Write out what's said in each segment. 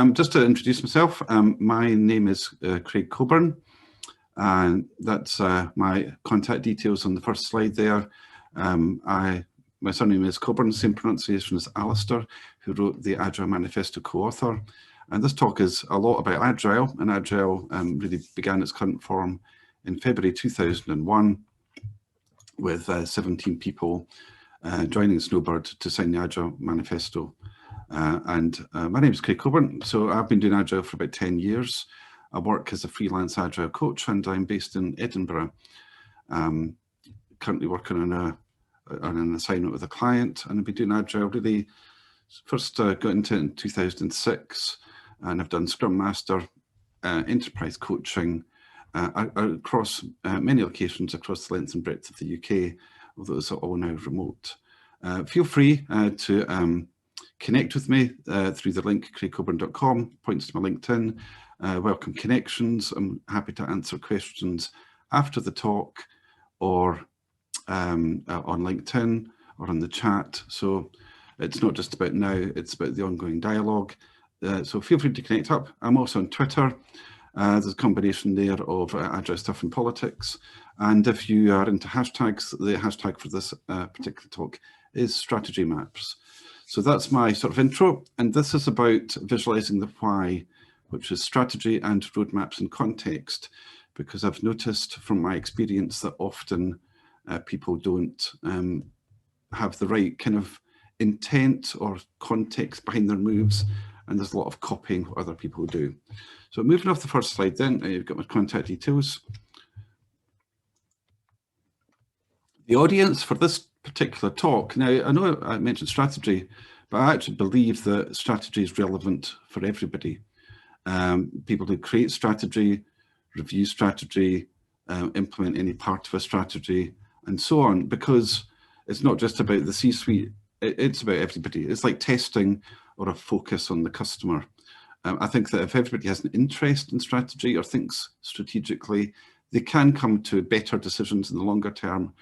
Just to introduce myself, my name is Craig Coburn, and that's my contact details on the first slide there. My surname is Coburn, same pronunciation as Alistair, who wrote the Agile Manifesto co-author. And this talk is a lot about Agile, and Agile really began its current form in February 2001 with 17 people joining Snowbird to sign the Agile Manifesto. My name is Craig Coburn, so I've been doing Agile for about 10 years. I work as a freelance Agile coach, and I'm based in Edinburgh. Currently working on an assignment with a client, and I've been doing Agile really, first got into it in 2006, and I've done Scrum Master, enterprise coaching across many locations across the length and breadth of the UK, although it's all now remote. Feel free to connect with me through the link craigcoburn.com, points to my LinkedIn. Welcome connections. I'm happy to answer questions after the talk or on LinkedIn or on the chat. So it's not just about now, it's about the ongoing dialogue. So feel free to connect up. I'm also on Twitter. There's a combination there of Agile stuff and politics. And if you are into hashtags, the hashtag for this particular talk is strategy maps. So that's my sort of intro, and this is about visualizing the why, which is strategy and roadmaps in context, because I've noticed from my experience that often people don't have the right kind of intent or context behind their moves, and there's a lot of copying what other people do. So moving off the first slide then, you've got my contact details. The audience for this particular talk, now I know I mentioned strategy, but I actually believe that strategy is relevant for everybody. People who create strategy, review strategy, implement any part of a strategy, and so on, because it's not just about the C-suite, it's about everybody. It's like testing or a focus on the customer. I think that if everybody has an interest in strategy or thinks strategically, they can come to better decisions in the longer term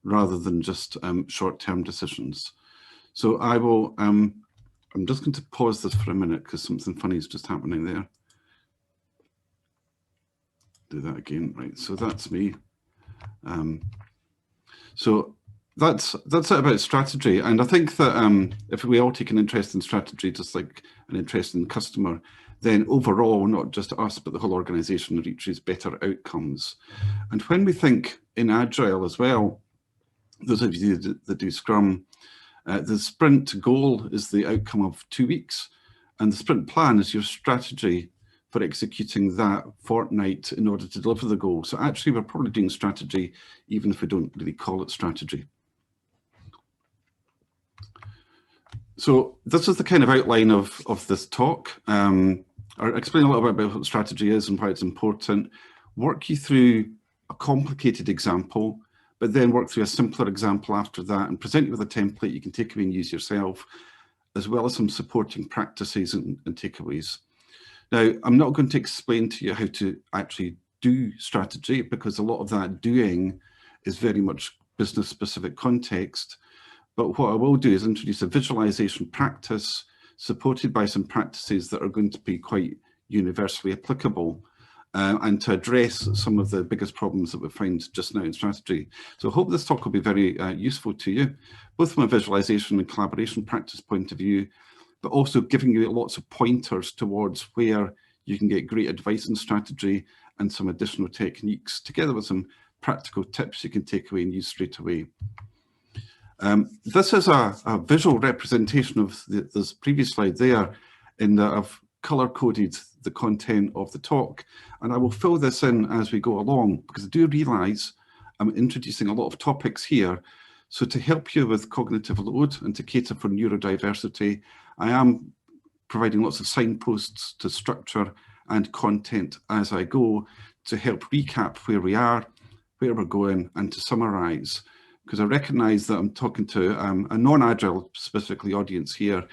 rather than just short-term decisions. So I will, I'm just going to pause this for a minute because something funny is just happening there. Do that again, right? So that's me. So that's it about strategy. And I think that if we all take an interest in strategy, just like an interest in the customer, then overall, not just us, but the whole organization reaches better outcomes. And when we think in Agile as well, those of you that do Scrum, the sprint goal is the outcome of 2 weeks, and the sprint plan is your strategy for executing that fortnight in order to deliver the goal. So actually, we're probably doing strategy, even if we don't really call it strategy. So this is the kind of outline of this talk. I'll explain a little bit about what strategy is and why it's important, work you through a complicated example, but then work through a simpler example after that and present you with a template you can take away and use yourself, as well as some supporting practices and takeaways. Now, I'm not going to explain to you how to actually do strategy, because a lot of that doing is very much business specific context. But what I will do is introduce a visualization practice supported by some practices that are going to be quite universally applicable and to address some of the biggest problems that we find just now in strategy. So I hope this talk will be very useful to you, both from a visualization and collaboration practice point of view, but also giving you lots of pointers towards where you can get great advice on strategy and some additional techniques, together with some practical tips you can take away and use straight away. This is a visual representation of this previous slide there, in that I've color-coded the content of the talk, and I will fill this in as we go along, because I do realise I'm introducing a lot of topics here. So to help you with cognitive load and to cater for neurodiversity, I am providing lots of signposts to structure and content as I go to help recap where we are, where we're going, and to summarise. Because I recognise that I'm talking to a non-Agile specifically audience here.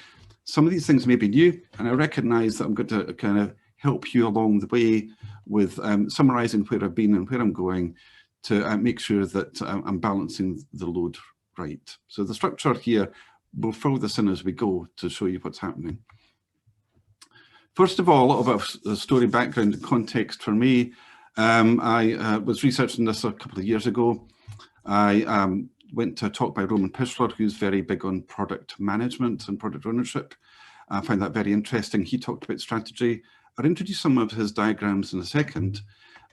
Some of these things may be new, and I recognise that I'm going to kind of help you along the way with summarising where I've been and where I'm going to make sure that I'm balancing the load right. So the structure here, we'll fill this in as we go to show you what's happening. First of all, a little bit of story background and context for me. I was researching this a couple of years ago. I went to a talk by Roman Pichler, who's very big on product management and product ownership. I found that very interesting. He talked about strategy. I'll introduce some of his diagrams in a second,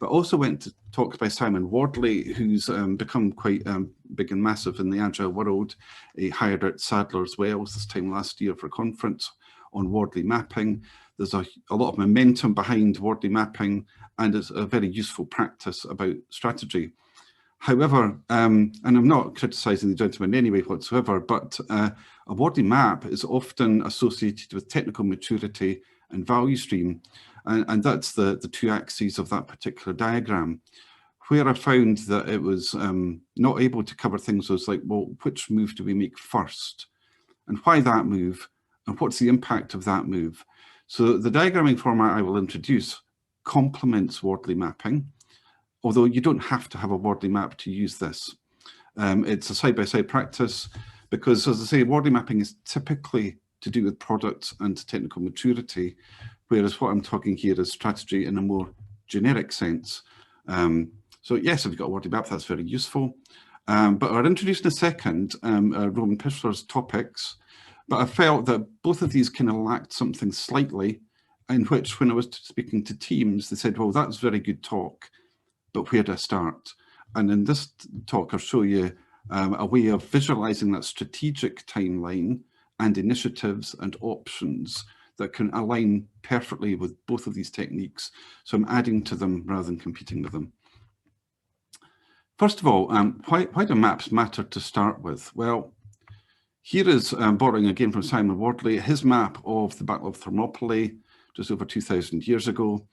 but also went to talks by Simon Wardley, who's become quite big and massive in the Agile world. He hired out Sadler's Wells this time last year for a conference on Wardley mapping. There's a lot of momentum behind Wardley mapping, and it's a very useful practice about strategy. However, and I'm not criticising the gentleman in any way whatsoever, but a Wardley map is often associated with technical maturity and value stream, and that's the two axes of that particular diagram. Where I found that it was not able to cover things was like, well, which move do we make first? And why that move? And what's the impact of that move? So the diagramming format I will introduce complements Wardley mapping, although you don't have to have a Wardley map to use this. It's a side-by-side practice because, as I say, Wardley mapping is typically to do with products and technical maturity, whereas what I'm talking here is strategy in a more generic sense. So yes, if you've got a Wardley map, that's very useful. But I'll introduce in a second Roman Pichler's topics, but I felt that both of these kind of lacked something slightly, in which when I was speaking to teams, they said, well, that's very good talk, but where do I start? And in this talk, I'll show you a way of visualizing that strategic timeline and initiatives and options that can align perfectly with both of these techniques. So I'm adding to them rather than competing with them. First of all, why do maps matter to start with? Well, here is borrowing again from Simon Wardley, his map of the Battle of Thermopalae just over 2,000 years ago.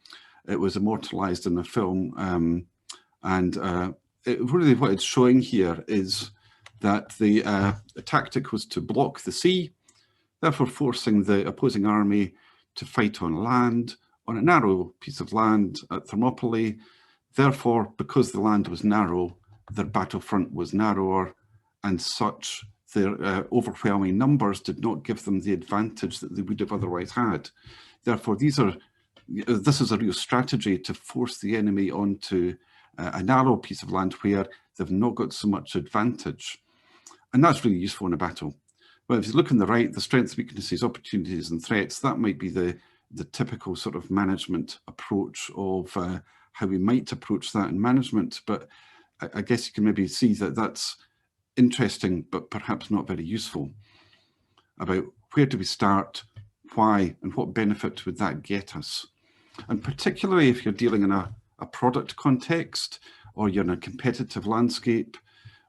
It was immortalized in a film, really what it's showing here is that the tactic was to block the sea, therefore forcing the opposing army to fight on land, on a narrow piece of land at Thermopalae. Therefore, because the land was narrow, their battlefront was narrower, and such their overwhelming numbers did not give them the advantage that they would have otherwise had. Therefore, this is a real strategy to force the enemy onto a narrow piece of land where they've not got so much advantage. And that's really useful in a battle. But if you look on the right, the strengths, weaknesses, opportunities, and threats, that might be the typical sort of management approach of how we might approach that in management. But I guess you can maybe see that that's interesting, but perhaps not very useful about where do we start, why, and what benefit would that get us? And particularly if you're dealing in a product context or you're in a competitive landscape,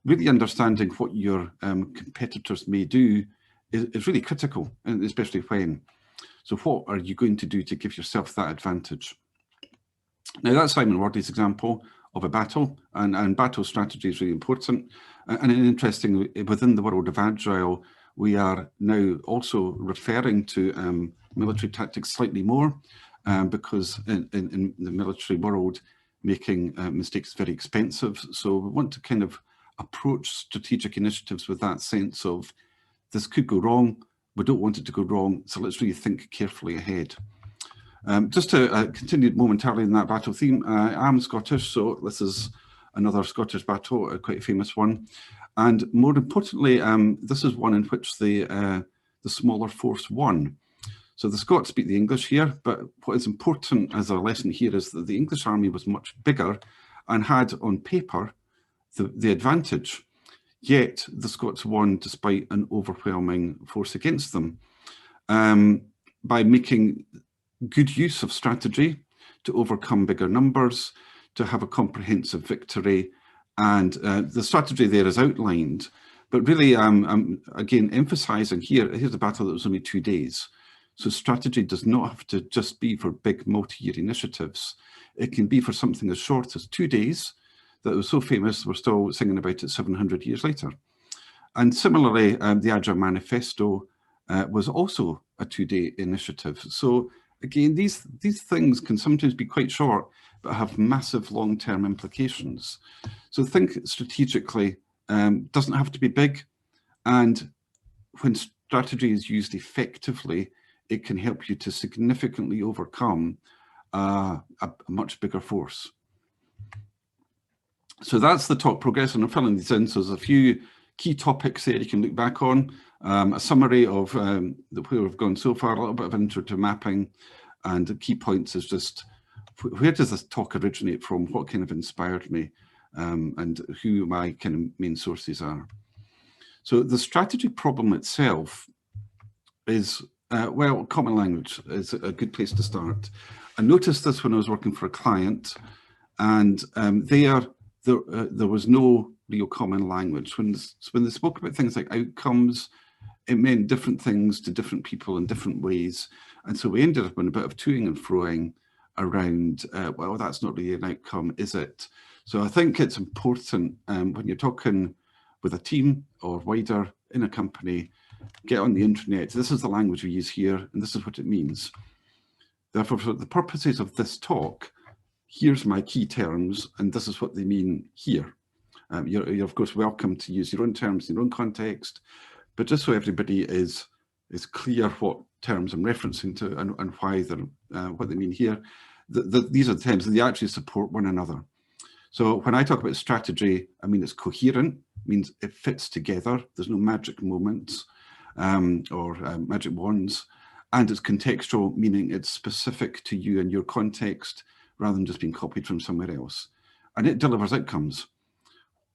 really understanding what your competitors may do is really critical, and especially when. So what are you going to do to give yourself that advantage? Now that's Simon Wardley's example of a battle, and battle strategy is really important. And interestingly, within the world of Agile, we are now also referring to military tactics slightly more, because in the military world, making mistakes is very expensive. So we want to kind of approach strategic initiatives with that sense of this could go wrong, we don't want it to go wrong, so let's really think carefully ahead. Just to continue momentarily in that battle theme, I'm Scottish, so this is another Scottish battle, quite a famous one. And more importantly, this is one in which the smaller force won. So the Scots beat the English here, but what is important as a lesson here is that the English army was much bigger and had on paper the advantage. Yet the Scots won despite an overwhelming force against them by making good use of strategy to overcome bigger numbers, to have a comprehensive victory. And the strategy there is outlined, but really, again, emphasizing here's a battle that was only 2 days. So strategy does not have to just be for big multi-year initiatives. It can be for something as short as 2 days that was so famous, we're still singing about it 700 years later. And similarly, the Agile Manifesto was also a 2-day initiative. So again, these things can sometimes be quite short, but have massive long-term implications. So think strategically, doesn't have to be big. And when strategy is used effectively, it can help you to significantly overcome a much bigger force. So that's the talk progress, and I'm filling these in. So there's a few key topics there you can look back on, a summary of where we've gone so far, a little bit of intro to mapping, and the key points is just where does this talk originate from, what kind of inspired me, and who my kind of main sources are. So the strategy problem itself is, well, common language is a good place to start. I noticed this when I was working for a client, and there was no real common language. When they spoke about things like outcomes, it meant different things to different people in different ways. And so we ended up in a bit of toing and froing around, well, that's not really an outcome, is it? So I think it's important when you're talking with a team or wider in a company, get on the internet. This is the language we use here, and this is what it means. Therefore, for the purposes of this talk, here's my key terms, and this is what they mean here. You're of course welcome to use your own terms in your own context, but just so everybody is clear what terms I'm referencing to and why they're what they mean here. These are the terms, and they actually support one another. So when I talk about strategy, I mean it's coherent, means it fits together. There's no magic moments or magic wands, and it's contextual, meaning it's specific to you and your context, rather than just being copied from somewhere else. And it delivers outcomes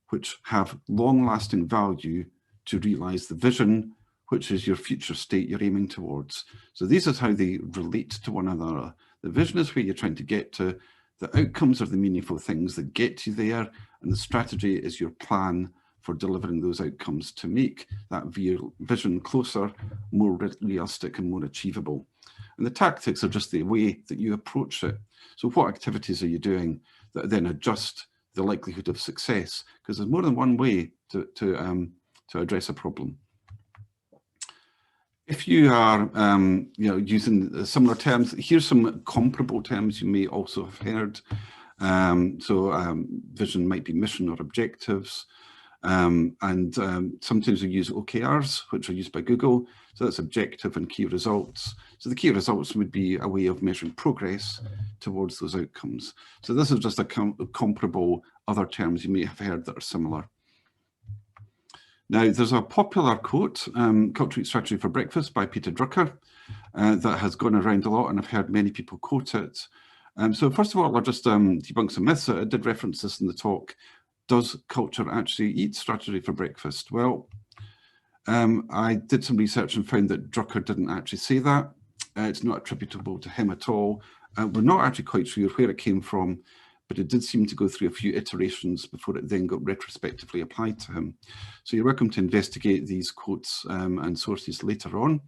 which have long-lasting value to realize the vision, which is your future state you're aiming towards. So these are how they relate to one another. The vision is where you're trying to get to. The outcomes are the meaningful things that get you there, and the strategy is your plan for delivering those outcomes to make that vision closer, more realistic and more achievable. And the tactics are just the way that you approach it. So what activities are you doing that then adjust the likelihood of success? Because there's more than one way to address a problem. If you are using similar terms, here's some comparable terms you may also have heard. Vision might be mission or objectives. Sometimes we use OKRs, which are used by Google. So that's objective and key results. So the key results would be a way of measuring progress towards those outcomes. So this is just a comparable other terms you may have heard that are similar. Now, there's a popular quote, Culture Eat Strategy for Breakfast by Peter Drucker, that has gone around a lot, and I've heard many people quote it. So first of all, I'll just debunk some myths. I did reference this in the talk. Does culture actually eat strategy for breakfast? Well, I did some research and found that Drucker didn't actually say that. It's not attributable to him at all. We're not actually quite sure where it came from, but it did seem to go through a few iterations before it then got retrospectively applied to him. So you're welcome to investigate these quotes and sources later on.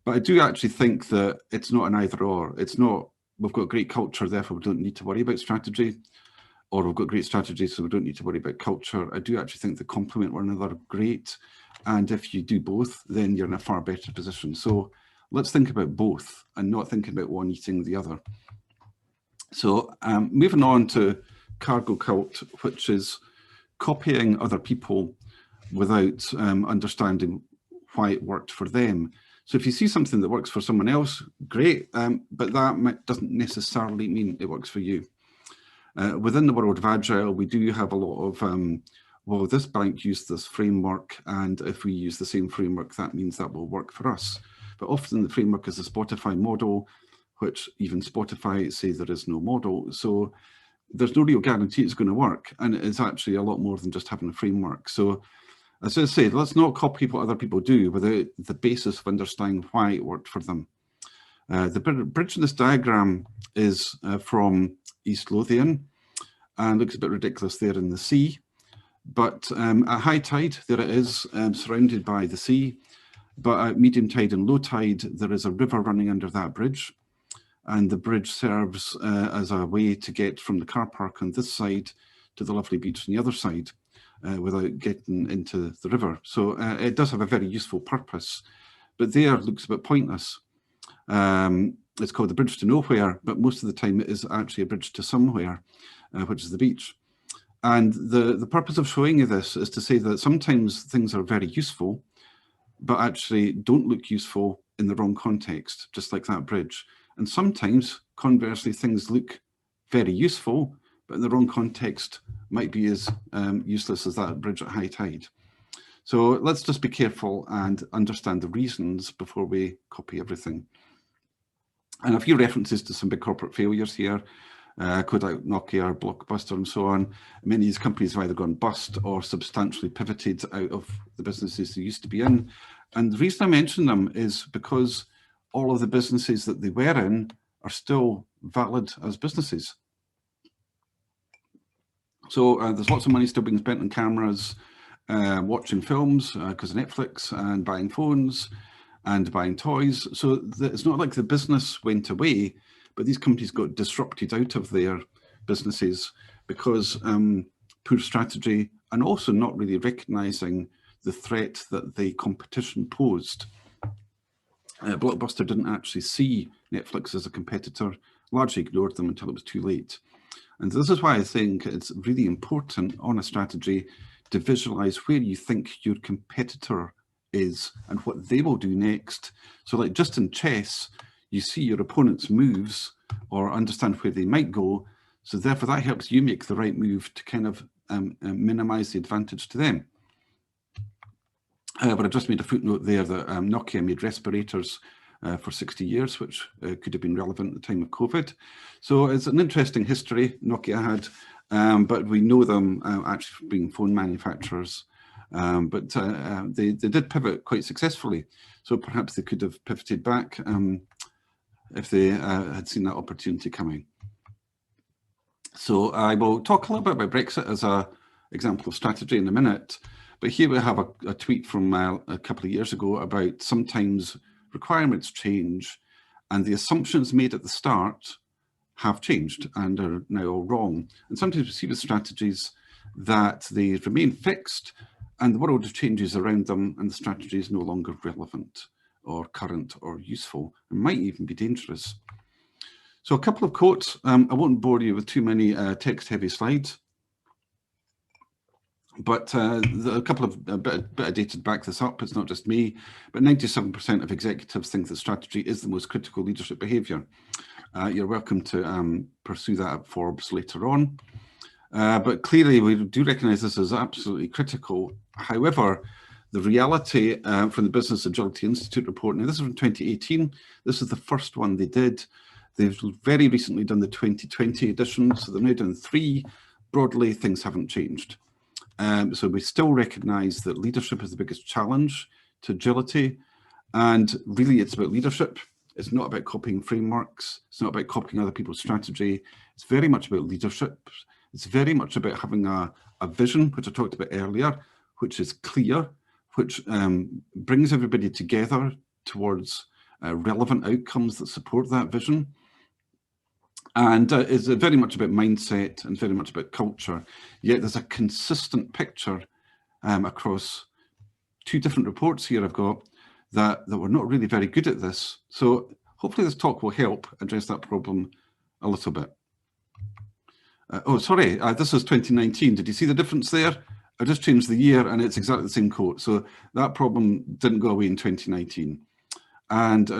But I do actually think that it's not an either or. It's not, we've got great culture, therefore we don't need to worry about strategy, or we've got great strategy, so we don't need to worry about culture. I do actually think they complement one another great. And if you do both, then you're in a far better position. So let's think about both and not thinking about one eating the other. So moving on to cargo cult, which is copying other people without understanding why it worked for them. So if you see something that works for someone else, great, but that doesn't necessarily mean it works for you. Within the world of Agile, we do have a lot of, well, this bank used this framework, and if we use the same framework, that means that will work for us. But often the framework is a Spotify model, which even Spotify say there is no model. So there's no real guarantee it's going to work. And it's actually a lot more than just having a framework. So as I said, let's not copy what other people do without the basis of understanding why it worked for them. The bridge in this diagram is from East Lothian, and looks a bit ridiculous there in the sea. But at high tide, there it is, surrounded by the sea. But at medium tide and low tide, there is a river running under that bridge. And the bridge serves as a way to get from the car park on this side to the lovely beach on the other side without getting into the river. So it does have a very useful purpose, but there looks a bit pointless. It's called the bridge to nowhere, but most of the time it is actually a bridge to somewhere, which is the beach. And the purpose of showing you this is to say that sometimes things are very useful, but actually don't look useful in the wrong context, just like that bridge. And sometimes, conversely, things look very useful, but in the wrong context might be as useless as that bridge at high tide. So let's just be careful and understand the reasons before we copy everything. And a few references to some big corporate failures here. Kodak, Nokia, Blockbuster, and so on. Many of these companies have either gone bust or substantially pivoted out of the businesses they used to be in. And the reason I mention them is because all of the businesses that they were in are still valid as businesses. So there's lots of money still being spent on cameras, watching films because of Netflix, and buying phones and buying toys. So it's not like the business went away, but these companies got disrupted out of their businesses because poor strategy and also not really recognizing the threat that the competition posed. Blockbuster didn't actually see Netflix as a competitor, largely ignored them until it was too late. And this is why I think it's really important on a strategy to visualize where you think your competitor is and what they will do next. So like just in chess, you see your opponent's moves or understand where they might go. So therefore that helps you make the right move to kind of minimize the advantage to them. But I just made a footnote there that Nokia made respirators for 60 years, which could have been relevant at the time of COVID. So it's an interesting history Nokia had, but we know them actually being phone manufacturers. But they did pivot quite successfully. So perhaps they could have pivoted back if they had seen that opportunity coming. So I will talk a little bit about Brexit as an example of strategy in a minute. But here we have a tweet from a couple of years ago about sometimes requirements change and the assumptions made at the start have changed and are now all wrong. And sometimes we see with strategies that they remain fixed and the world changes around them and the strategy is no longer relevant or current or useful and might even be dangerous. So a couple of quotes. I won't bore you with too many text-heavy slides. But a couple of a bit of data to back this up. It's not just me, but 97% of executives think that strategy is the most critical leadership behaviour. You're welcome to pursue that at Forbes later on. But clearly, we do recognise this as absolutely critical. However, the reality from the Business Agility Institute report, now this is from 2018. This is the first one they did. They've very recently done the 2020 edition, so they've now done 3. Broadly, things haven't changed. So we still recognise that leadership is the biggest challenge to agility, and really it's about leadership. It's not about copying frameworks. It's not about copying other people's strategy. It's very much about leadership. It's very much about having a vision, which I talked about earlier, which is clear, which brings everybody together towards relevant outcomes that support that vision. And it's very much about mindset and very much about culture. Yet there's a consistent picture across 2 different reports here I've got that we're not really very good at this. So hopefully this talk will help address that problem a little bit. Oh, sorry, this is 2019. Did you see the difference there? I just changed the year and it's exactly the same quote. So that problem didn't go away in 2019. And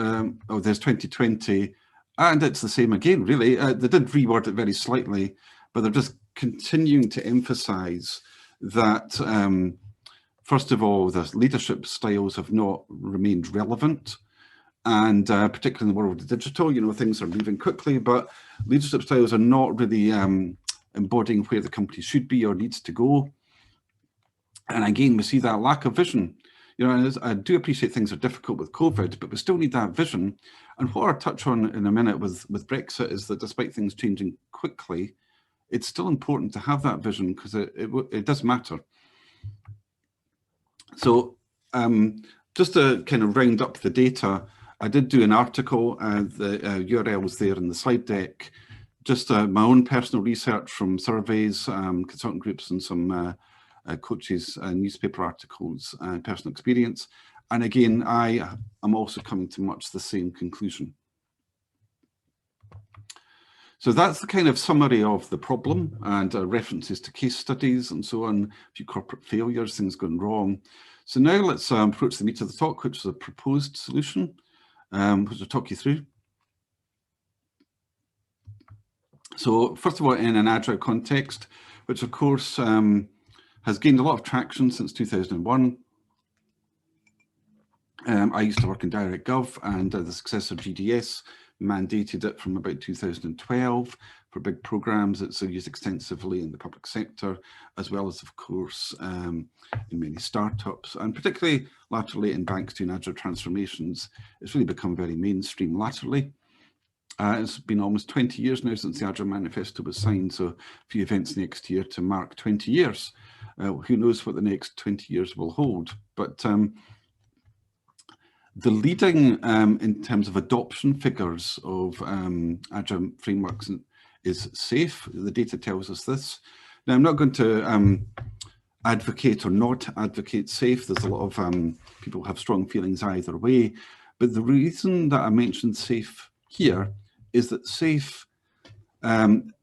oh, there's 2020. And it's the same again, really. They did reword it very slightly, but they're just continuing to emphasize that, first of all, the leadership styles have not remained relevant. And particularly in the world of digital, you know, things are moving quickly, but leadership styles are not really embodying where the company should be or needs to go. And again, we see that lack of vision. You know, I do appreciate things are difficult with COVID, but we still need that vision. And what I'll touch on in a minute with Brexit is that despite things changing quickly, it's still important to have that vision because it does matter. So just to kind of round up the data, I did do an article, the URL was there in the slide deck, just my own personal research from surveys, consultant groups and some coaches, newspaper articles, and personal experience. And again, I am also coming to much the same conclusion. So that's the kind of summary of the problem and references to case studies and so on, a few corporate failures, things going wrong. So now let's approach the meat of the talk, which is a proposed solution. which I'll talk you through. So first of all, in an Agile context, which of course has gained a lot of traction since 2001. I used to work in Direct Gov, and the successor GDS mandated it from about 2012 for big programs. It's used extensively in the public sector, as well as, of course, in many startups, and particularly laterally in banks doing Agile transformations. It's really become very mainstream laterally. It's been almost 20 years now since the Agile Manifesto was signed, so a few events next year to mark 20 years. Who knows what the next 20 years will hold, but the leading in terms of adoption figures of Agile frameworks is SAFe. The data tells us this. Now, I'm not going to advocate or not advocate SAFe. There's a lot of people have strong feelings either way, but the reason that I mentioned SAFe here is that SAFe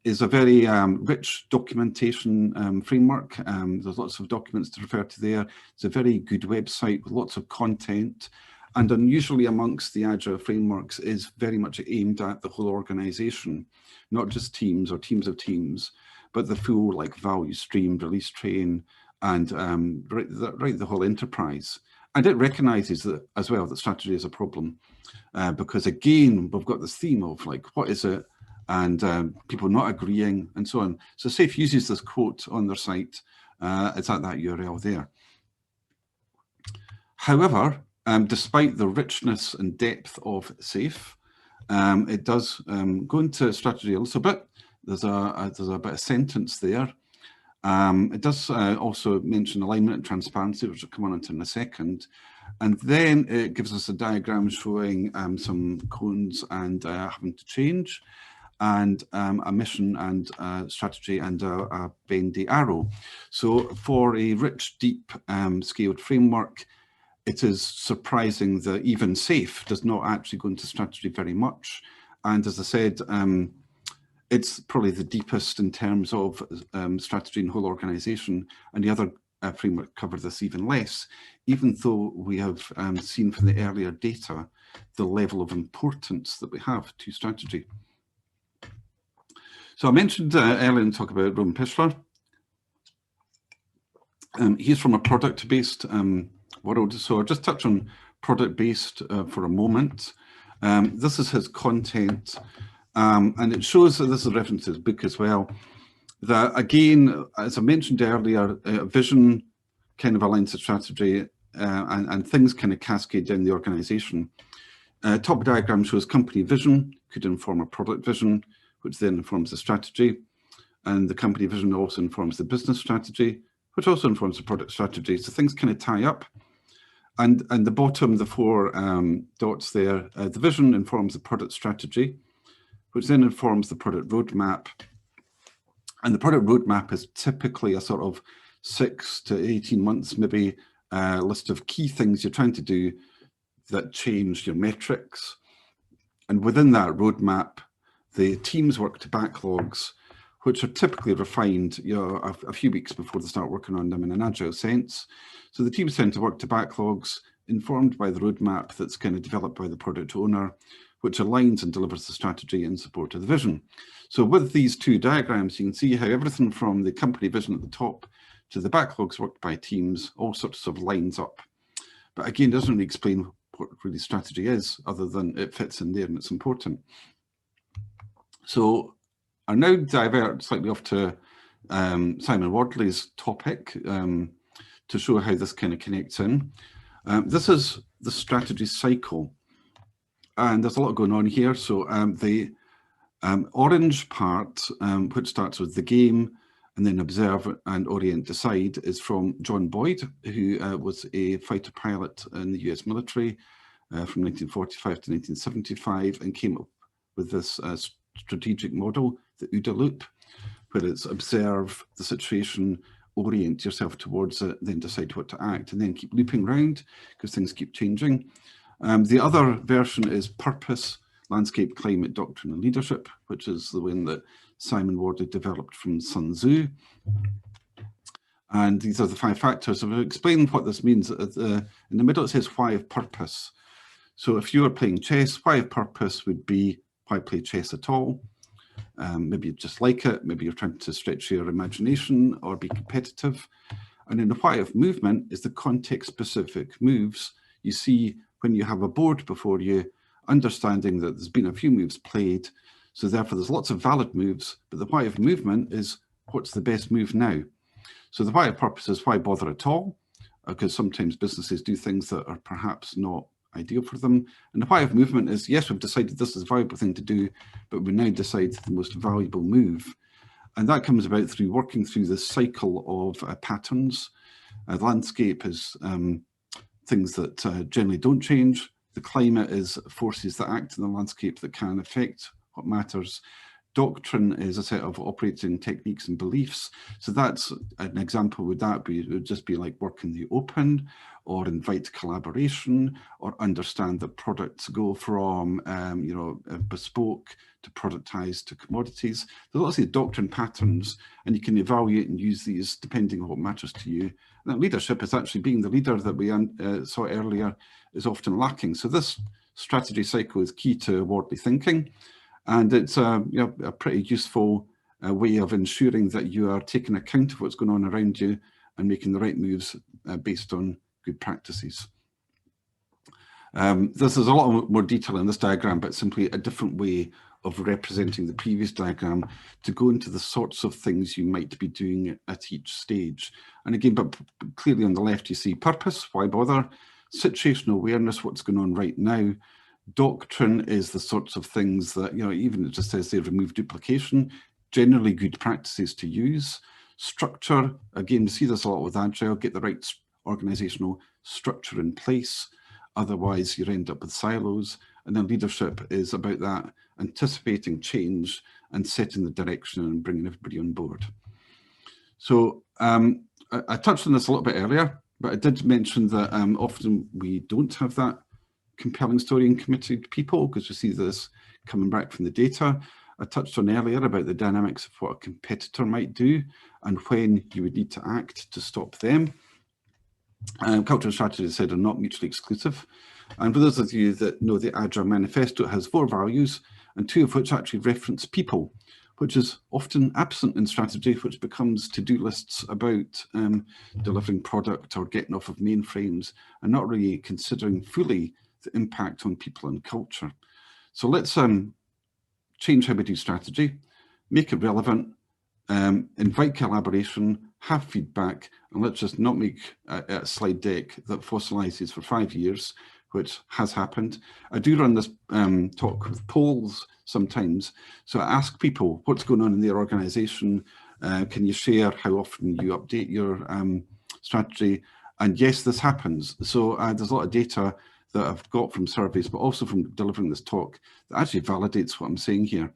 is a very rich documentation framework. There's lots of documents to refer to there. It's a very good website with lots of content, and unusually amongst the Agile frameworks is very much aimed at the whole organization, not just teams or teams of teams, but the full like value stream, release train, and right the whole enterprise. And it recognizes that as well that strategy is a problem. Because again, we've got this theme of like, what is it? And people not agreeing and so on. So SAFe uses this quote on their site. It's at that URL there. However, despite the richness and depth of SAFe, it does go into strategy a little bit. There's a bit of sentence there. It does also mention alignment and transparency, which I'll come on to in a second. And then it gives us a diagram showing some cones and having to change, and a mission and strategy and a bendy arrow. So for a rich, deep scaled framework, it is surprising that even SAFe does not actually go into strategy very much. And as I said, it's probably the deepest in terms of strategy and whole organization, and the other framework cover this even less, even though we have seen from the earlier data the level of importance that we have to strategy. So I mentioned earlier in talk about Roman Pichler. He's from a product-based world, so I'll just touch on product-based for a moment. This is his content, and it shows that this is a reference to his book as well. That again, as I mentioned earlier, vision kind of aligns to strategy, and things kind of cascade down the organization. Top diagram shows company vision could inform a product vision, which then informs the strategy. And the company vision also informs the business strategy, which also informs the product strategy. So things kind of tie up. And the bottom, the four dots there, the vision informs the product strategy, which then informs the product roadmap. And the product roadmap is typically a sort of 6 to 18 months, maybe a list of key things you're trying to do that change your metrics. And within that roadmap, the teams work to backlogs, which are typically refined a few weeks before they start working on them in an Agile sense. So the teams tend to work to backlogs informed by the roadmap that's kind of developed by the product owner, which aligns and delivers the strategy in support of the vision. So with these two diagrams, you can see how everything from the company vision at the top to the backlogs worked by teams all sorts of lines up. But again, doesn't really explain what really strategy is, other than it fits in there and it's important. So I'll now divert slightly off to Simon Wardley's topic to show how this kind of connects in. This is the strategy cycle. And there's a lot going on here. So the orange part, which starts with the game and then observe and orient, decide, is from John Boyd, who was a fighter pilot in the US military from 1945 to 1975, and came up with this strategic model, the OODA loop, where it's observe the situation, orient yourself towards it, then decide what to act, and then keep looping round because things keep changing. The other version is purpose, landscape, climate, doctrine, and leadership, which is the one that Simon Wardley developed from Sun Tzu. And these are the 5 factors. So I'll explain what this means. In the middle, it says why of purpose. So if you were playing chess, why of purpose would be why play chess at all? Maybe you just like it, maybe you're trying to stretch your imagination or be competitive. And then the why of movement is the context-specific moves you see when you have a board before you, understanding that there's been a few moves played, so therefore there's lots of valid moves, but the why of movement is what's the best move now? So the why of purpose is why bother at all? Because sometimes businesses do things that are perhaps not ideal for them. And the why of movement is, yes, we've decided this is a valuable thing to do, but we now decide the most valuable move. And that comes about through working through the cycle of patterns. The landscape is things that generally don't change. The climate is forces that act in the landscape that can affect what matters. Doctrine is a set of operating techniques and beliefs. So that's an example. Would that be, it would just be like work in the open, or invite collaboration, or understand that products go from bespoke to productized to commodities. There's lots of doctrine patterns, and you can evaluate and use these depending on what matters to you. And that leadership is actually being the leader that we saw earlier is often lacking. So this strategy cycle is key to Wardley thinking. And it's a pretty useful way of ensuring that you are taking account of what's going on around you and making the right moves based on good practices. This is a lot more detail in this diagram, but simply a different way of representing the previous diagram to go into the sorts of things you might be doing at each stage. And again, but clearly on the left, you see purpose, why bother, situational awareness, what's going on right now. Doctrine is the sorts of things that, even it just says they remove duplication, generally good practices to use. Structure, again, we see this a lot with Agile, get the right organizational structure in place. Otherwise, you end up with silos. And then leadership is about that, anticipating change and setting the direction and bringing everybody on board. So I touched on this a little bit earlier, but I did mention that often we don't have that compelling story and committed people, because we see this coming back from the data. I touched on earlier about the dynamics of what a competitor might do and when you would need to act to stop them. Cultural strategies said are not mutually exclusive. And for those of you that know the Agile Manifesto, it has 4 values, and 2 of which actually reference people, which is often absent in strategy, which becomes to-do lists about delivering product or getting off of mainframes and not really considering fully the impact on people and culture. So let's change how we do strategy, make it relevant, invite collaboration, have feedback, and let's just not make a slide deck that fossilizes for 5 years, which has happened. I do run this talk with polls sometimes. So I ask people what's going on in their organization. Can you share how often you update your strategy? And yes, this happens. So there's a lot of data that I've got from surveys, but also from delivering this talk that actually validates what I'm saying here.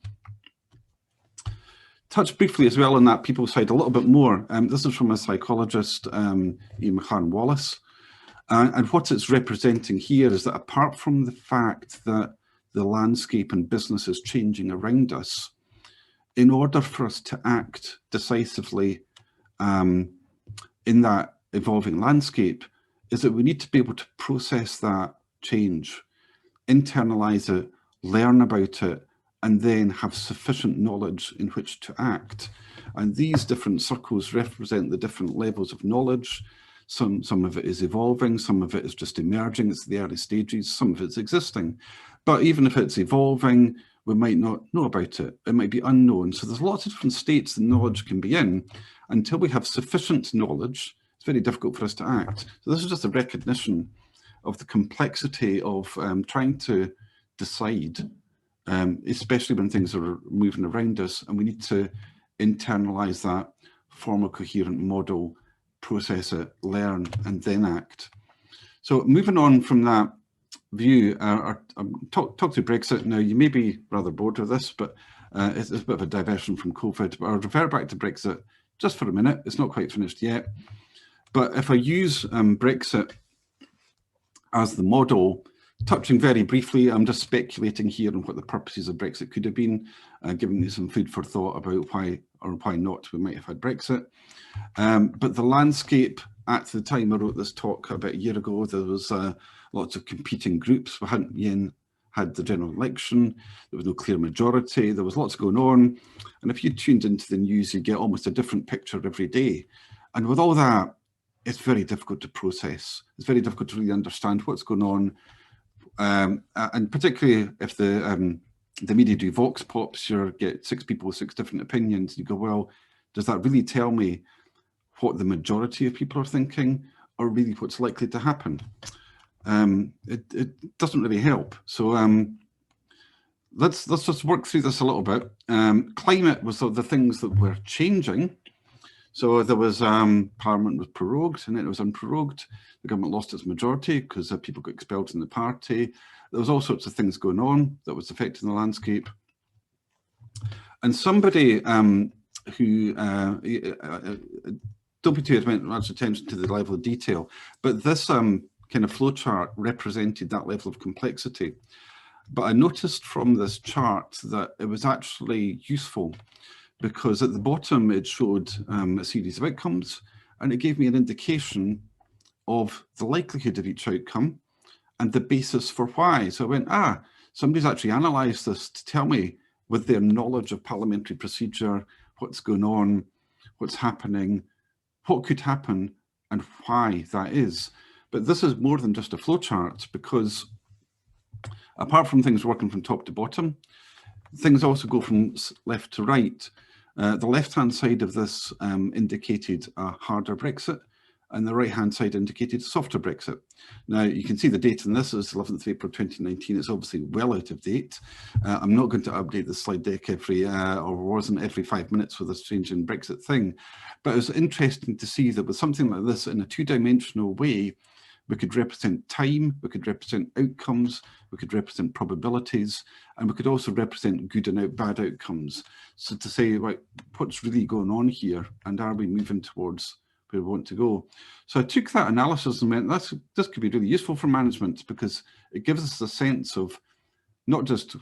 Touch briefly as well on that people side a little bit more. This is from a psychologist, Ian McLaren-Wallace. And what it's representing here is that apart from the fact that the landscape and business is changing around us, in order for us to act decisively in that evolving landscape, is that we need to be able to process that change, internalize it, learn about it, and then have sufficient knowledge in which to act. And these different circles represent the different levels of knowledge. Some of it is evolving, some of it is just emerging, it's the early stages, some of it's existing. But even if it's evolving, we might not know about it. It might be unknown. So there's lots of different states that knowledge can be in. Until we have sufficient knowledge, it's very difficult for us to act. So this is just a recognition of the complexity of trying to decide, especially when things are moving around us, and we need to internalize that, form a coherent model, process it, learn, and then act. So moving on from that view, talk to Brexit. Now, you may be rather bored with this, but it's a bit of a diversion from COVID, but I'll refer back to Brexit just for a minute. It's not quite finished yet. But if I use Brexit as the model, touching very briefly, I'm just speculating here on what the purposes of Brexit could have been, giving you some food for thought about why or why not we might have had Brexit. But the landscape at the time I wrote this talk about a year ago, there was lots of competing groups. We hadn't yet had the general election. There was no clear majority. There was lots going on. And if you tuned into the news, you get almost a different picture every day. And with all that, it's very difficult to process. It's very difficult to really understand what's going on. And particularly if the media do vox pops, you get 6 people with 6 different opinions. You go, well, does that really tell me what the majority of people are thinking, or really what's likely to happen? It doesn't really help. So let's just work through this a little bit. Climate was the things that were changing. So there was Parliament was prorogued, and then it was unprorogued. The government lost its majority because people got expelled in the party. There was all sorts of things going on that was affecting the landscape. And somebody who don't be too much attention to the level of detail, but this kind of flowchart represented that level of complexity. But I noticed from this chart that it was actually useful, because at the bottom it showed a series of outcomes, and it gave me an indication of the likelihood of each outcome and the basis for why. So I went, somebody's actually analysed this to tell me, with their knowledge of parliamentary procedure, what's going on, what's happening, what could happen, and why that is. But this is more than just a flowchart, because apart from things working from top to bottom, things also go from left to right. The left-hand side of this indicated a harder Brexit, and the right-hand side indicated softer Brexit. Now, you can see the date in this is 11th of April 2019. It's obviously well out of date. I'm not going to update the slide deck every 5 minutes with this change in Brexit thing. But it was interesting to see that with something like this, in a 2-dimensional way, we could represent time, we could represent outcomes, we could represent probabilities, and we could also represent good and bad outcomes. So to say, right, what's really going on here, and are we moving towards where we want to go? So I took that analysis and went, this could be really useful for management, because it gives us a sense of not just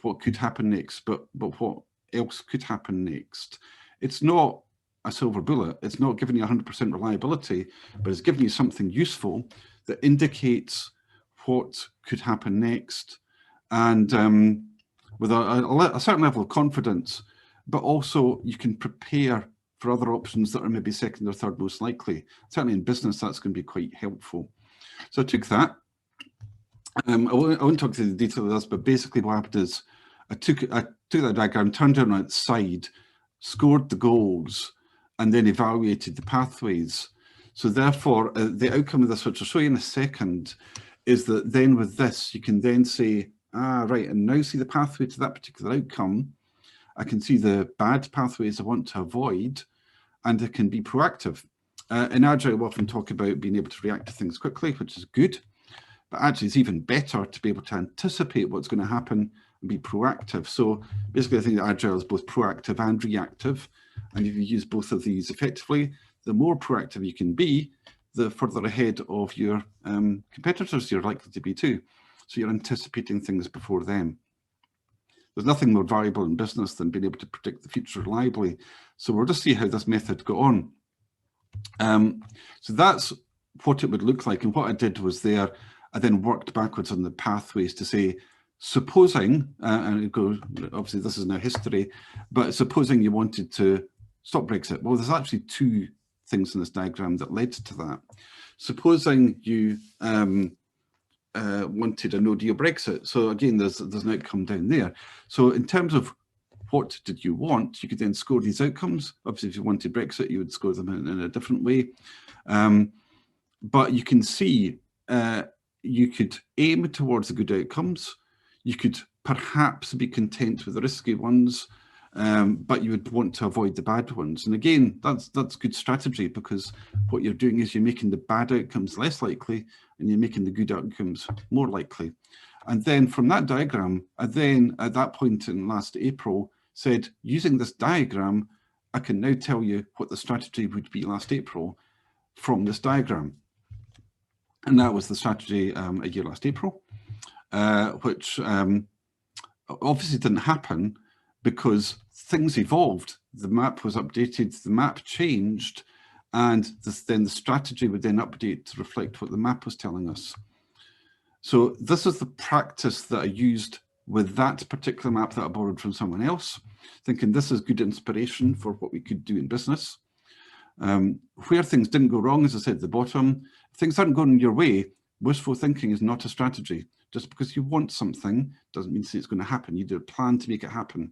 what could happen next, but what else could happen next. It's not a silver bullet. It's not giving you 100% reliability, but it's giving you something useful that indicates what could happen next, and with a certain level of confidence, but also you can prepare for other options that are maybe second or third most likely. Certainly in business, that's going to be quite helpful. So I took that. I won't talk to the detail of this, but basically what happened is I took that diagram, turned it on its side, scored the goals, and then evaluated the pathways. So therefore, the outcome of this, which I'll show you in a second, is that then with this, you can then say, right, and now see the pathway to that particular outcome. I can see the bad pathways I want to avoid, and I can be proactive. In Agile, we often talk about being able to react to things quickly, which is good, but actually it's even better to be able to anticipate what's going to happen and be proactive. So basically, I think that Agile is both proactive and reactive. And if you use both of these effectively, the more proactive you can be, the further ahead of your competitors you're likely to be too. So you're anticipating things before them. There's nothing more valuable in business than being able to predict the future reliably. So we'll just see how this method got on. So that's what it would look like. And what I did was I then worked backwards on the pathways to say, supposing, and it goes, obviously this is now history, but supposing you wanted to stop Brexit. Well, there's actually 2 things in this diagram that led to that. Supposing you wanted a no-deal Brexit. So again, there's an outcome down there. So in terms of what did you want, you could then score these outcomes. Obviously, if you wanted Brexit, you would score them in a different way. But you can see you could aim towards the good outcomes. You could perhaps be content with the risky ones, but you would want to avoid the bad ones. And again, that's good strategy, because what you're doing is you're making the bad outcomes less likely and you're making the good outcomes more likely. And then from that diagram, I then at that point in last April said, using this diagram, I can now tell you what the strategy would be last April from this diagram. And that was the strategy a year last April, which obviously didn't happen because things evolved. The map was updated, the map changed, and then the strategy would then update to reflect what the map was telling us. So this is the practice that I used with that particular map that I borrowed from someone else, thinking this is good inspiration for what we could do in business. Where things didn't go wrong, as I said at the bottom, if things aren't going your way, wishful thinking is not a strategy. Just because you want something doesn't mean it's going to happen. You do a plan to make it happen.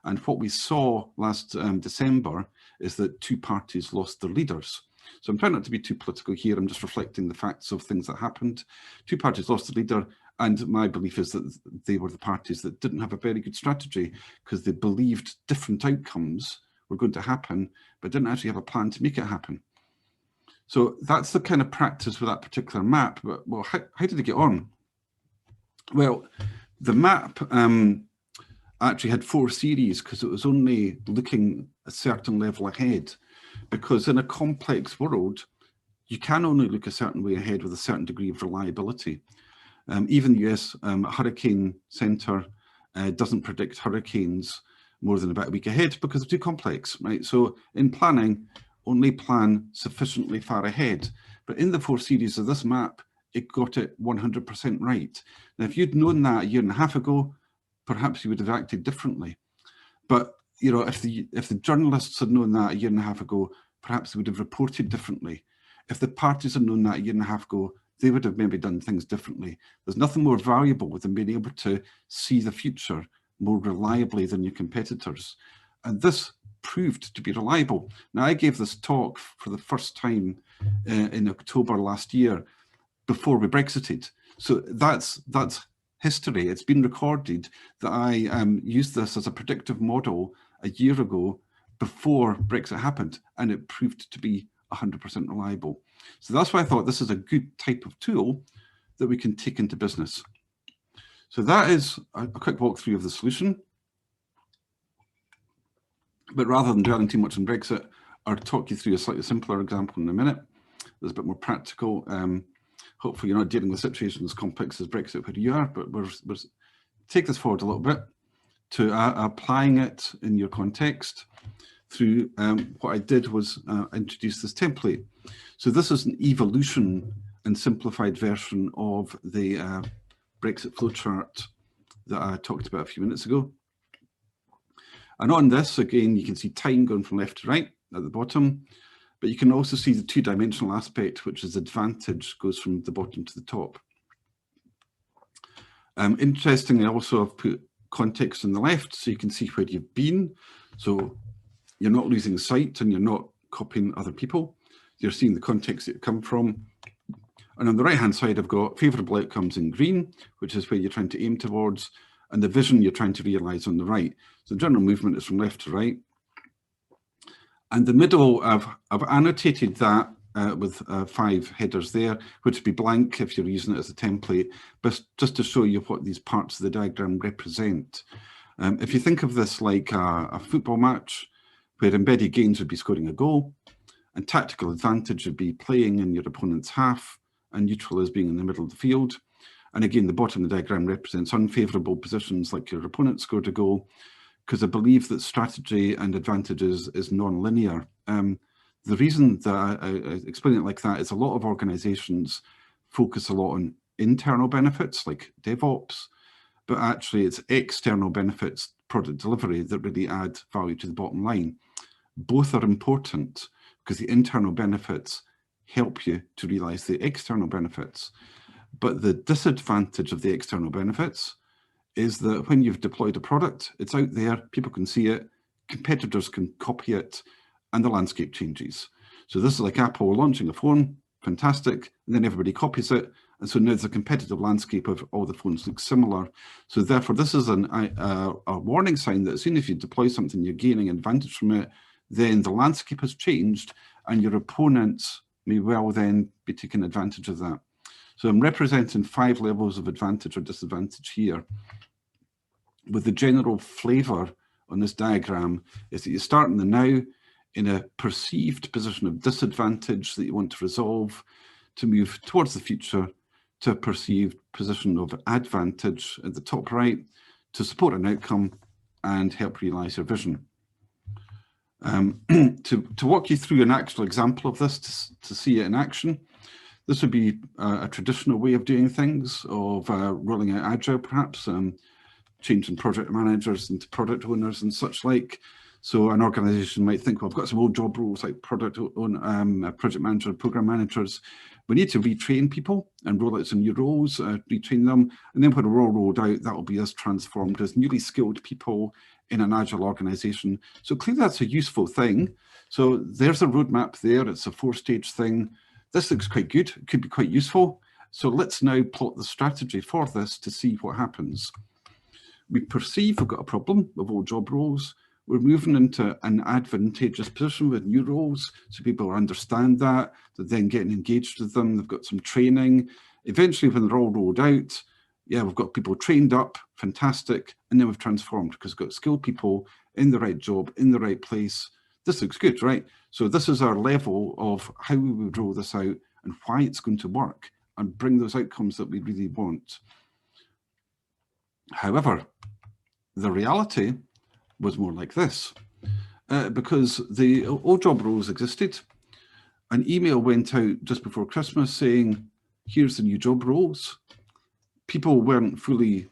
And what we saw last December is that 2 parties lost their leaders. So I'm trying not to be too political here. I'm just reflecting the facts of things that happened. 2 parties lost their leader. And my belief is that they were the parties that didn't have a very good strategy because they believed different outcomes were going to happen, but didn't actually have a plan to make it happen. So that's the kind of practice with that particular map. But well, how did it get on? Well, the map actually had 4 series because it was only looking a certain level ahead. Because in a complex world, you can only look a certain way ahead with a certain degree of reliability. Even the US Hurricane Center doesn't predict hurricanes more than about a week ahead because they're too complex, right? So in planning, only plan sufficiently far ahead. But in the 4 series of this map, it got it 100% right. Now, if you'd known that a year and a half ago, perhaps you would have acted differently. But you know, if the journalists had known that a year and a half ago, perhaps they would have reported differently. If the parties had known that a year and a half ago, they would have maybe done things differently. There's nothing more valuable than being able to see the future more reliably than your competitors. And this proved to be reliable. Now, I gave this talk for the first time in October last year before we Brexited. So that's history. It's been recorded that I used this as a predictive model a year ago before Brexit happened, and it proved to be 100% reliable. So that's why I thought this is a good type of tool that we can take into business. So that is a quick walkthrough of the solution. But rather than dwelling too much on Brexit, I'll talk you through a slightly simpler example in a minute. That's a bit more practical. Hopefully you're not dealing with situations as complex as Brexit where you are, but we'll take this forward a little bit to applying it in your context through what I did was introduce this template. So this is an evolution and simplified version of the Brexit flowchart that I talked about a few minutes ago. And on this, again, you can see time going from left to right at the bottom, but you can also see the 2-dimensional aspect, which is advantage, goes from the bottom to the top. Interestingly, I also have put context on the left, so you can see where you've been. So you're not losing sight and you're not copying other people. You're seeing the context that you come from. And on the right-hand side, I've got favourable outcomes in green, which is where you're trying to aim towards, and the vision you're trying to realise on the right. So general movement is from left to right. And the middle, I've annotated that with 5 headers there, which would be blank if you're using it as a template, but just to show you what these parts of the diagram represent. If you think of this like a football match, where embedded gains would be scoring a goal, and tactical advantage would be playing in your opponent's half, and neutral is being in the middle of the field. And again, the bottom of the diagram represents unfavourable positions like your opponent scored a goal, because I believe that strategy and advantages is non-linear. The reason that I explain it like that is a lot of organizations focus a lot on internal benefits like DevOps, but actually it's external benefits, product delivery, that really add value to the bottom line. Both are important because the internal benefits help you to realize the external benefits. But the disadvantage of the external benefits is that when you've deployed a product, it's out there, people can see it, competitors can copy it, and the landscape changes. So this is like Apple launching a phone, fantastic, and then everybody copies it. And so now there's a competitive landscape of all the phones look similar. So therefore, this is a warning sign that as soon as you deploy something, you're gaining advantage from it, then the landscape has changed and your opponents may well then be taking advantage of that. So I'm representing 5 levels of advantage or disadvantage here. With the general flavor on this diagram is that you start in the now in a perceived position of disadvantage that you want to resolve, to move towards the future to a perceived position of advantage at the top right, to support an outcome and help realize your vision. To walk you through an actual example of this, to see it in action, This would be a traditional way of doing things, of rolling out Agile perhaps, changing project managers into product owners and such like. So an organization might think, well, I've got some old job roles like project manager, program managers. We need to retrain people and roll out some new roles, retrain them. And then when we're all rolled out, that will be us transformed as newly skilled people in an Agile organization. So clearly that's a useful thing. So there's a roadmap there. It's a 4-stage thing. This looks quite good. It could be quite useful. So let's now plot the strategy for this to see what happens. We perceive we've got a problem with old job roles. We're moving into an advantageous position with new roles, so people understand that. They're then getting engaged with them. They've got some training. Eventually, when they're all rolled out, yeah, we've got people trained up, fantastic, and then we've transformed because we've got skilled people in the right job, in the right place. This looks good, right? So this is our level of how we would roll this out and why it's going to work and bring those outcomes that we really want. However, the reality was more like this, because the old job roles existed. An email went out just before Christmas saying, here's the new job roles. People weren't fully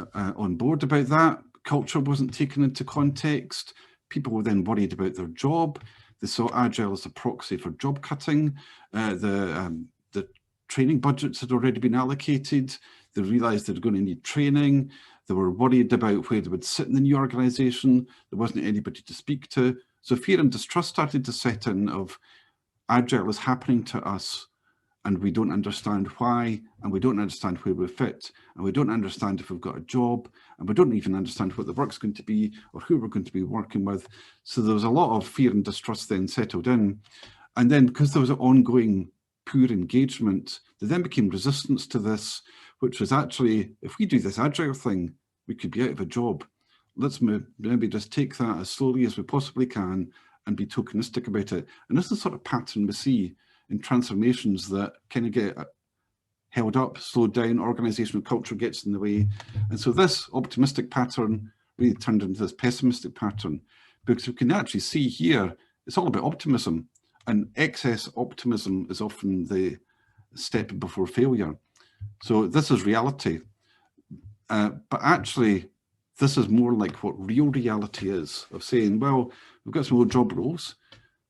on board about that. Culture wasn't taken into context. People were then worried about their job. They saw Agile as a proxy for job cutting. The training budgets had already been allocated. They realized they're going to need training. They were worried about where they would sit in the new organization. There wasn't anybody to speak to. So fear and distrust started to set in of Agile is happening to us and we don't understand why, and we don't understand where we fit, and we don't understand if we've got a job, and we don't even understand what the work's going to be or who we're going to be working with. So there was a lot of fear and distrust then settled in. And then because there was an ongoing poor engagement, there then became resistance to this, which was actually, if we do this Agile thing, we could be out of a job. Let's maybe just take that as slowly as we possibly can and be tokenistic about it. And this is the sort of pattern we see in transformations that kind of get held up, slowed down, organizational culture gets in the way. And so this optimistic pattern really turned into this pessimistic pattern, because we can actually see here, it's all about optimism, and excess optimism is often the step before failure. So this is reality. But actually, this is more like what real reality is, of saying, well, we've got some old job roles.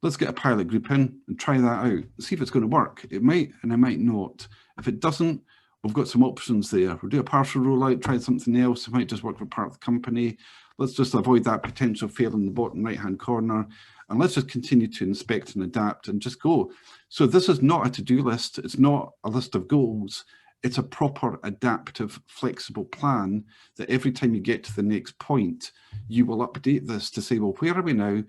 Let's get a pilot group in and try that out. See if it's going to work. It might and it might not. If it doesn't, we've got some options there. We'll do a partial rollout, try something else. It might just work for part of the company. Let's just avoid that potential fail in the bottom right-hand corner. And let's just continue to inspect and adapt and just go. So this is not a to-do list. It's not a list of goals. It's a proper, adaptive, flexible plan that every time you get to the next point, you will update this to say, well, where are we now?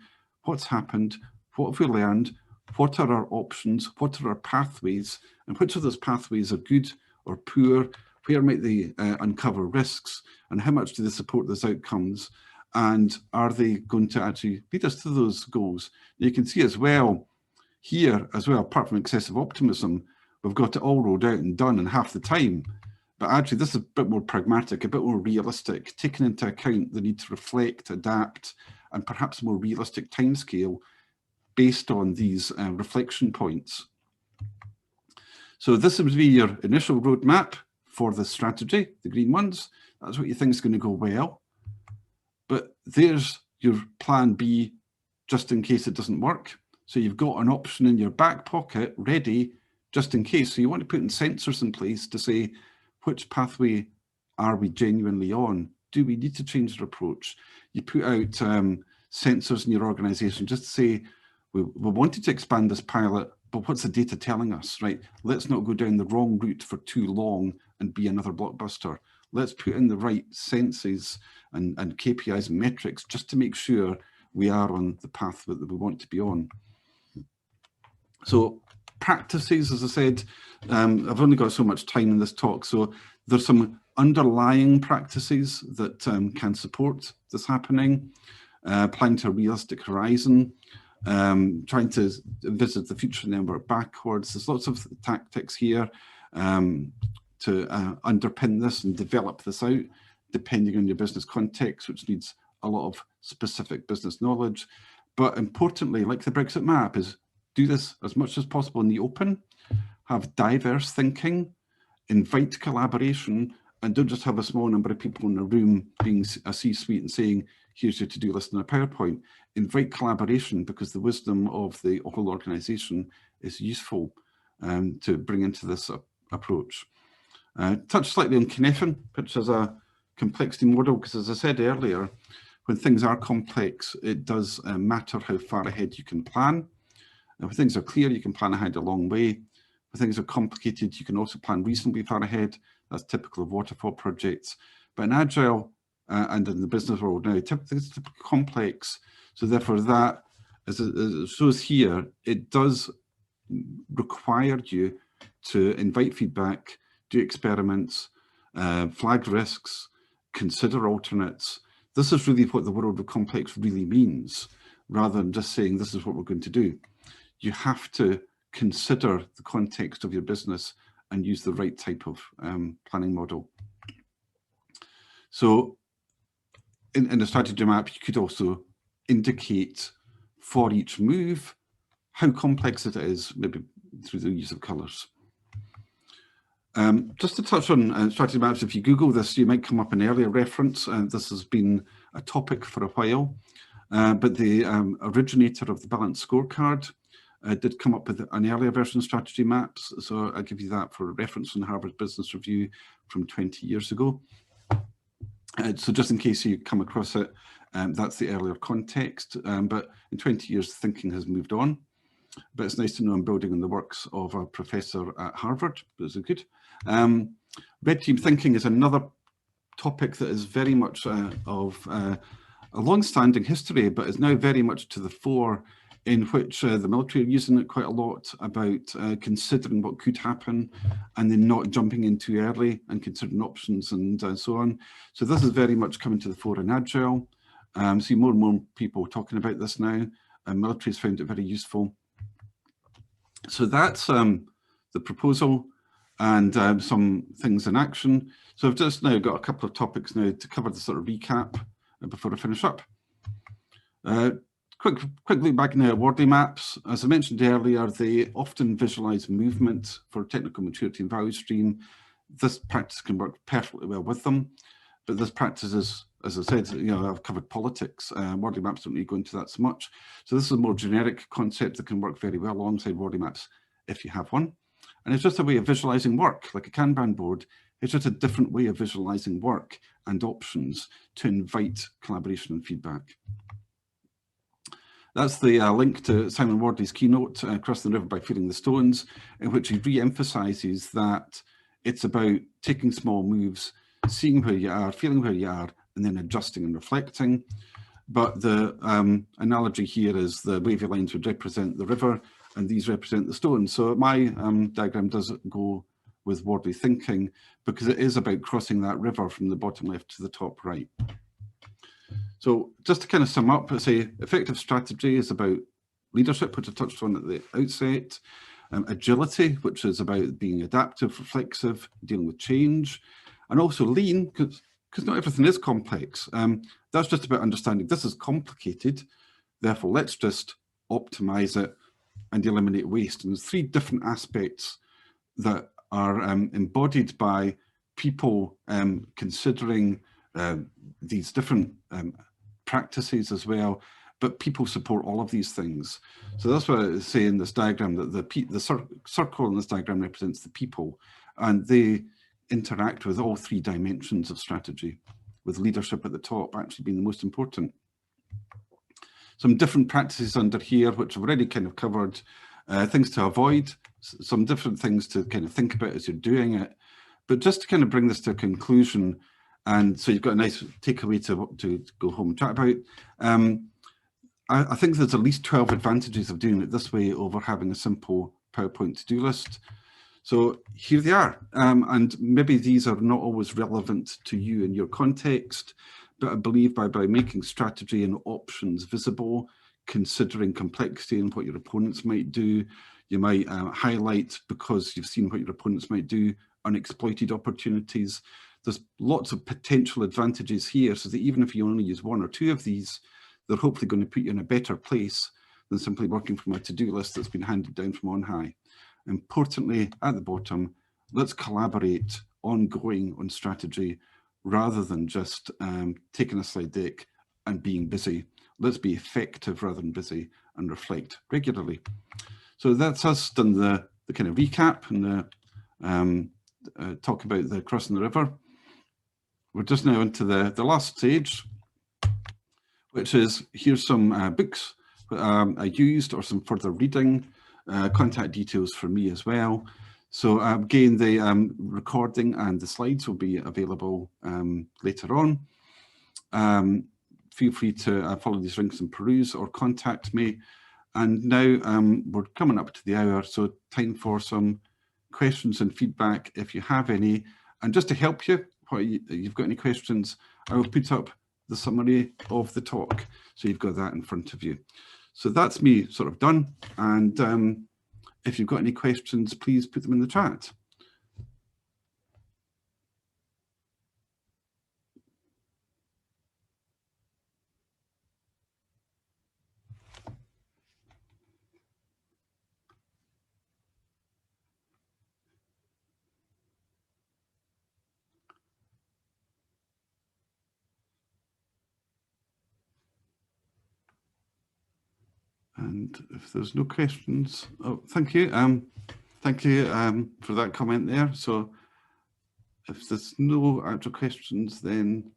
What's happened? What have we learned? What are our options? What are our pathways? And which of those pathways are good or poor? Where might they uncover risks? And how much do they support those outcomes? And are they going to actually lead us to those goals? You can see as well, here as well, apart from excessive optimism, we've got it all rolled out and done in half the time. But actually, this is a bit more pragmatic, a bit more realistic, taking into account the need to reflect, adapt, and perhaps a more realistic timescale based on these reflection points. So this would be your initial roadmap for the strategy, the green ones. That's what you think is going to go well. But there's your plan B, just in case it doesn't work. So you've got an option in your back pocket ready, just in case. So you want to put in sensors in place to say, which pathway are we genuinely on? Do we need to change our approach? You put out sensors in your organization just to say, we wanted to expand this pilot, but what's the data telling us, right? Let's not go down the wrong route for too long and be another blockbuster. Let's put in the right senses and KPIs and metrics just to make sure we are on the path that we want to be on. So practices, as I said, I've only got so much time in this talk, so there's some underlying practices that can support this happening. Planning to a realistic horizon, trying to visit the future and then work backwards. There's lots of tactics here to underpin this and develop this out, depending on your business context, which needs a lot of specific business knowledge. But importantly, like the Brexit map, is do this as much as possible in the open. have diverse thinking, invite collaboration, and don't just have a small number of people in a room being a C-suite and saying, here's your to-do list in a PowerPoint. Invite collaboration, because the wisdom of the whole organization is useful to bring into this approach. Touch slightly on Cynefin, which is a complexity model, because as I said earlier, when things are complex, it does matter how far ahead you can plan. And when things are clear, you can plan ahead a long way. When things are complicated, you can also plan reasonably far ahead. That's typical of waterfall projects. But in Agile and in the business world now, it's typically complex. So therefore that, as it shows here, it does require you to invite feedback, do experiments, flag risks, consider alternates. This is really what the world of complex really means, rather than just saying this is what we're going to do. You have to consider the context of your business and use the right type of planning model. So in the strategy map, you could also indicate for each move how complex it is, maybe through the use of colours. Just to touch on strategy maps, if you Google this, you might come up an earlier reference. This has been a topic for a while, but the originator of the balanced scorecard did come up with an earlier version of strategy maps. So I'll give you that for a reference in Harvard Business Review from 20 years ago. So just in case you come across it, that's the earlier context. But in 20 years, thinking has moved on. But it's nice to know I'm building on the works of a professor at Harvard. Those are good. Red team thinking is another topic that is very much of a long-standing history, but is now very much to the fore, in which the military are using it quite a lot about considering what could happen and then not jumping in too early and considering options and so on. So this is very much coming to the fore in Agile. See more and more people talking about this now, and military has found it very useful. So that's the proposal and some things in action. So I've just now got a couple of topics now to cover the sort of recap before I finish up. Quick look back now at Wardley maps. As I mentioned earlier, they often visualize movement for technical maturity and value stream. This practice can work perfectly well with them, but this practice is, as I said, I've covered politics. Wardley maps don't really go into that so much. So this is a more generic concept that can work very well alongside Wardley maps if you have one. And it's just a way of visualizing work, like a Kanban board. It's just a different way of visualizing work and options to invite collaboration and feedback. That's the link to Simon Wardley's keynote, Crossing the River by Feeling the Stones, in which he re-emphasizes that it's about taking small moves, seeing where you are, feeling where you are, and then adjusting and reflecting. But the analogy here is the wavy lines would represent the river, and these represent the stones. So my diagram does go with Wardley thinking, because it is about crossing that river from the bottom left to the top right. So just to kind of sum up, I say effective strategy is about leadership, which I touched on at the outset, agility, which is about being adaptive, reflexive, dealing with change, and also lean, because not everything is complex. That's just about understanding this is complicated, therefore let's just optimize it and eliminate waste. And there's three different aspects that are embodied by people considering these different practices as well, but people support all of these things. So that's what I say in this diagram, that the circle in this diagram represents the people, and they interact with all three dimensions of strategy, with leadership at the top actually being the most important. Some different practices under here, which I've already kind of covered, things to avoid, some different things to kind of think about as you're doing it. But just to kind of bring this to a conclusion, and so you've got a nice takeaway to go home and chat about. I think there's at least 12 advantages of doing it this way over having a simple PowerPoint to-do list. So here they are, and maybe these are not always relevant to you in your context, but I believe by making strategy and options visible, considering complexity and what your opponents might do, you might highlight, because you've seen what your opponents might do, unexploited opportunities. There's lots of potential advantages here, so that even if you only use one or two of these, they're hopefully going to put you in a better place than simply working from a to-do list that's been handed down from on high. importantly, at the bottom, let's collaborate ongoing on strategy rather than just taking a slide deck and being busy. Let's be effective rather than busy and reflect regularly. So that's us done the kind of recap and the talk about the crossing the river. We're just now into the last stage, which is here's some books I used or some further reading, contact details for me as well. So again, the recording and the slides will be available later on. Feel free to follow these links and peruse or contact me. And now we're coming up to the hour, so time for some questions and feedback if you have any. And just to help you, if you've got any questions, I will put up the summary of the talk, so you've got that in front of you. So that's me sort of done. And if you've got any questions, please put them in the chat. And if there's no questions, oh, thank you. Thank you for that comment there. So if there's no actual questions, then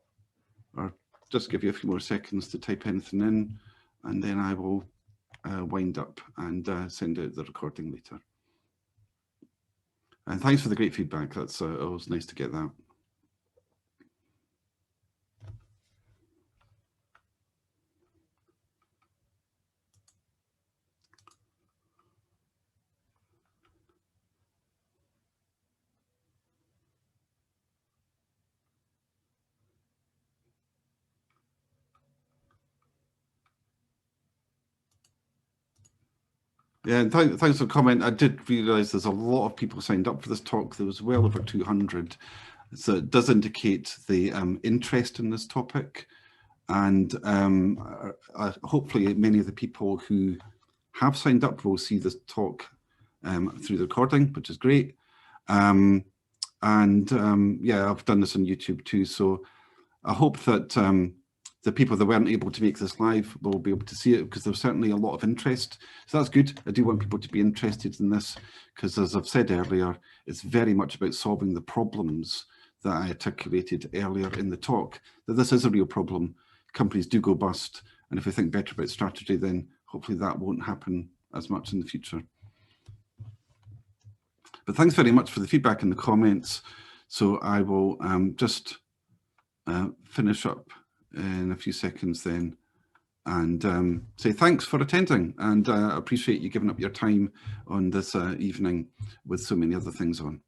I'll just give you a few more seconds to type anything in, and then I will wind up and send out the recording later. And thanks for the great feedback. That's always nice to get that. Yeah, and thanks for the comment. I did realise there's a lot of people signed up for this talk. There was well over 200. So it does indicate the interest in this topic. And hopefully many of the people who have signed up will see this talk through the recording, which is great. Yeah, I've done this on YouTube too. So I hope that the people that weren't able to make this live will be able to see it, because there's certainly a lot of interest. So that's good. I do want people to be interested in this, because as I've said earlier, it's very much about solving the problems that I articulated earlier in the talk, that this is a real problem. Companies do go bust. And if we think better about strategy, then hopefully that won't happen as much in the future. But thanks very much for the feedback and the comments. So I will just finish up in a few seconds then, and say thanks for attending, and I appreciate you giving up your time on this evening with so many other things on.